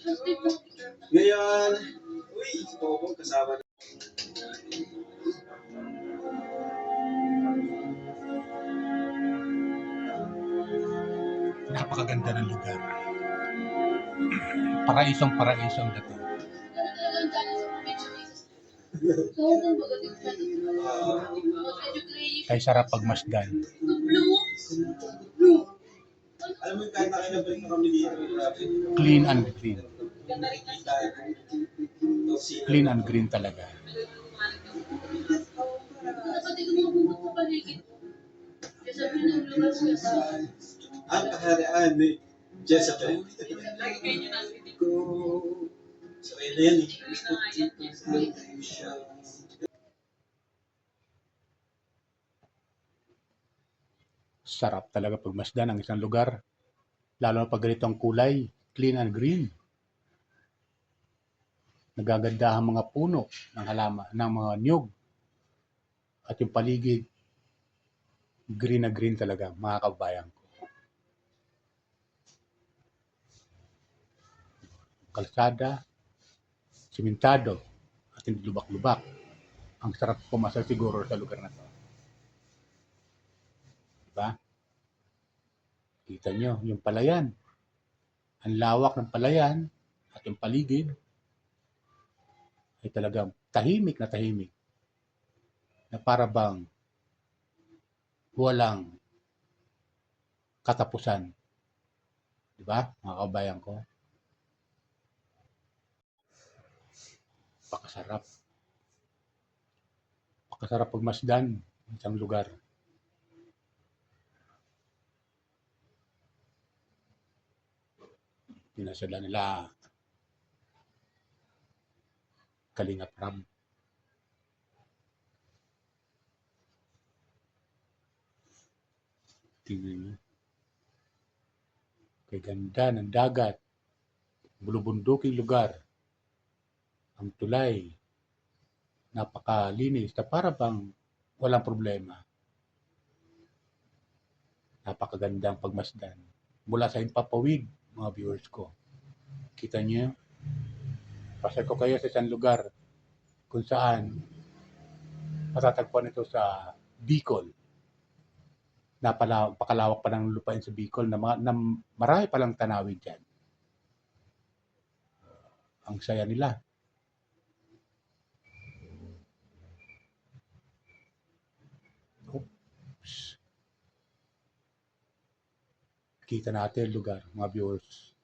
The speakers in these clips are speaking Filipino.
Ngayon, uy, Bobo, kasama na. Napakaganda ng lugar. Paraisong-paraiso ang dating. Kaya sarap pagmasdan. Alam mo yung kahit nakilabalik na kami dito, grabe. Clean and green. Nakikita Clean and green talaga. ang kaharian ni Jezebel. Ko. So, yun na yan eh. Sarap talaga pagmasdan ang isang lugar. Lalo na pag ganito ang kulay, clean and green. Nagaganda ang mga puno ng halaman, ng mga niyog. At yung paligid, green na green talaga, mga kabayan ko. Kalsada, simentado, at hindi lubak-lubak. Ang sarap pumasal siguro sa lugar na to. Diba? Kita nyo, yung palayan. Ang lawak ng palayan at yung paligid ay talagang tahimik na para bang walang katapusan. Diba, mga kabayan ko? Pakasarap. Pakasarap pagmasdan ng isang lugar. Pinasala nila Kalingap Rab. Tingnan nyo. Kay ganda ng dagat. Bulubunduking lugar. Ang tulay. Napakalinis na para bang walang problema. Napakagandang pagmasdan. Mula sa Himpapawid, mga viewers ko. Kita nyo? Pasal ko kayo sa isang lugar kung saan matatagpuan ito sa Bicol. Napakalawak pa ng lupain sa Bicol na marami palang tanawin dyan. Ang saya nila. Oops. Kita natin yung lugar, mga viewers.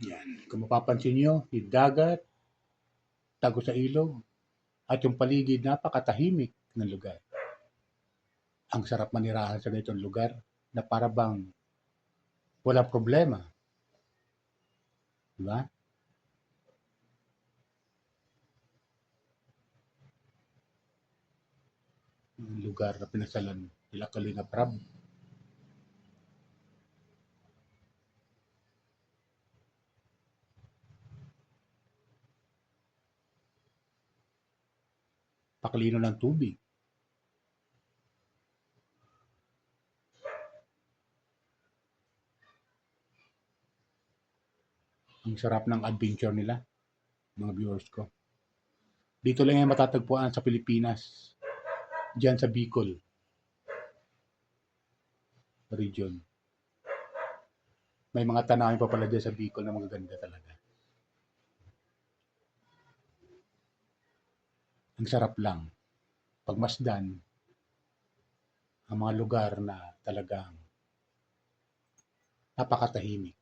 Yan. Kung mapapansin nyo, yung dagat, tago sa ilog, at yung paligid, napakatahimik ng lugar. Ang sarap manirahan sa ganitong lugar na para bang walang problema. Diba? Yung lugar na pinasalan nila Kalingap Rab. Paklino ng tubig. Ang sarap ng adventure nila, mga viewers ko. Dito lang yan matatagpuan sa Pilipinas. Diyan sa Bicol region. May mga tanawin pa pala dyan sa Bicol na magaganda talaga. Ang sarap lang pagmasdan ang mga lugar na talagang napakatahimik.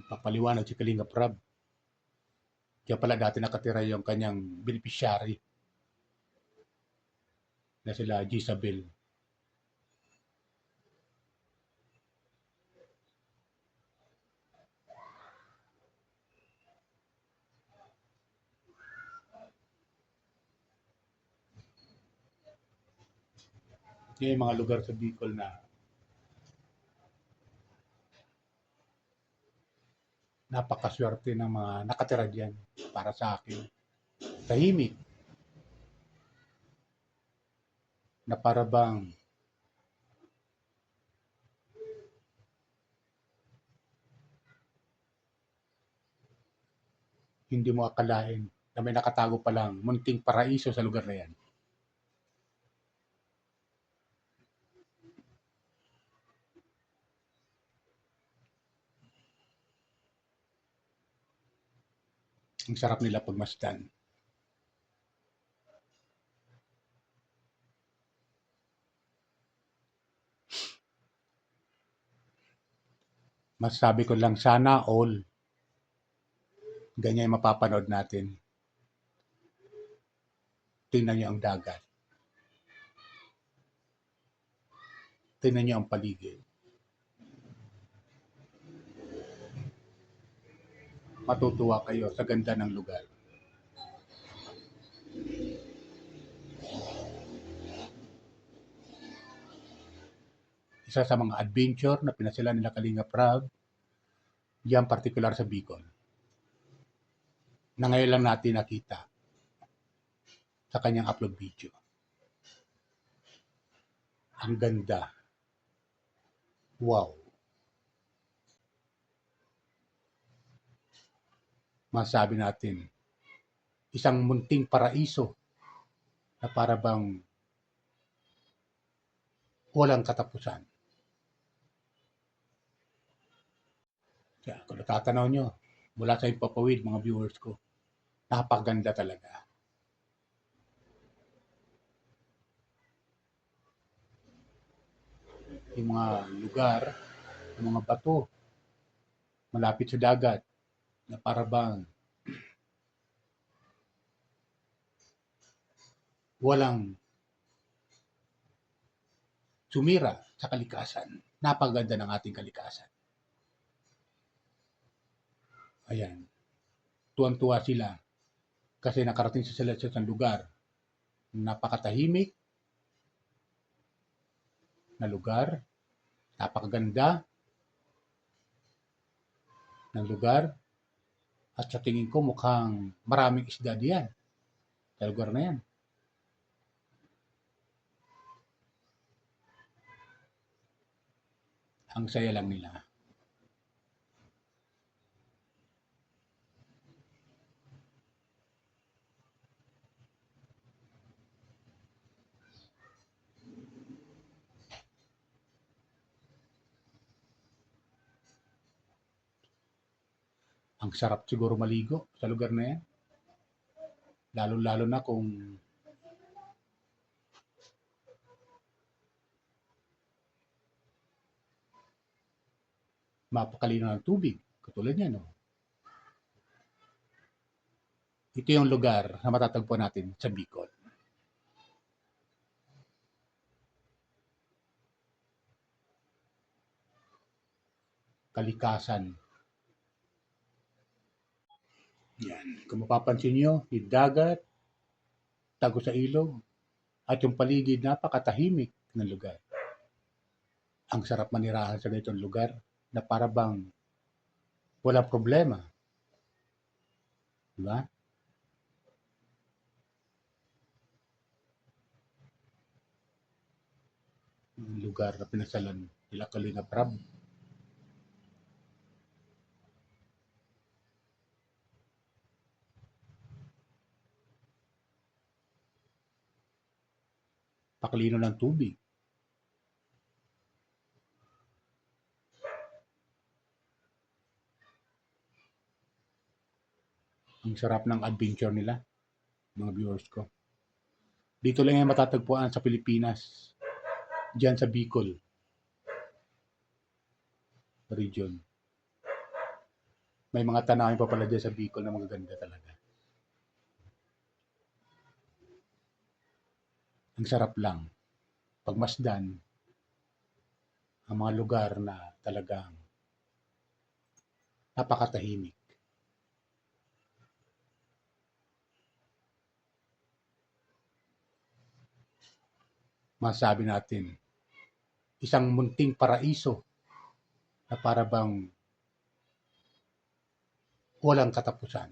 Papaliwanag si Kalingap Rab. Kaya pala dati nakatira yung kanyang beneficiary na sila Jezebel. Yung mga lugar sa Bicol na napakaswerte ng mga nakatira diyan para sa akin. Tahimik na para bang hindi mo akalain na may nakatago palang munting paraiso sa lugar na yan. Ang sarap nila pagmasdan. Masasabi ko lang sana all ganyan yung mapapanood natin. Tingnan nyo ang dagat. Tingnan nyo ang paligid. Matutuwa kayo sa ganda ng lugar. Isa sa mga adventure na pinasila nila Kalinga Prab, diyan partikular sa Bicol, na ngayon lang natin nakita sa kanyang upload video. Ang ganda. Wow. Masabi natin, isang munting paraiso na para bang walang katapusan. Kaya kung natatanaw nyo, mula sa Impapawid, mga viewers ko, napakaganda talaga. Yung mga lugar, yung mga bato, malapit sa dagat, na para bang walang sumira sa kalikasan. Napaganda ng ating kalikasan. Ayan. Tuwan-tuwa sila kasi nakarating sila sa isang lugar napakatahimik na lugar, napakaganda ng lugar, at sa tingin ko mukhang maraming isda diyan sa lugar na yan. Ang saya lang nila. Ang sarap siguro maligo sa lugar na yan. Lalo-lalo na kung mapakalino ng tubig. Katulad yan, no? Ito yung lugar na matatagpuan natin sa Bicol. Kalikasan. Yan. Kung mapapansin nyo, yung dagat, tago sa ilog, at yung paligid, napakatahimik ng lugar. Ang sarap manirahan sa ganitong lugar na para bang walang problema. Diba? Yung lugar na pinasalan nila Kalinga Prab. Pakalino ng tubig. Ang sarap ng adventure nila, mga viewers ko. Dito lang yan matatagpuan sa Pilipinas. Diyan sa Bicol region. May mga tanawin pa pala dyan sa Bicol na magaganda talaga. Ang sarap lang pagmasdan ang mga lugar na talagang napakatahimik. Masabi natin, isang munting paraiso na para bang walang katapusan.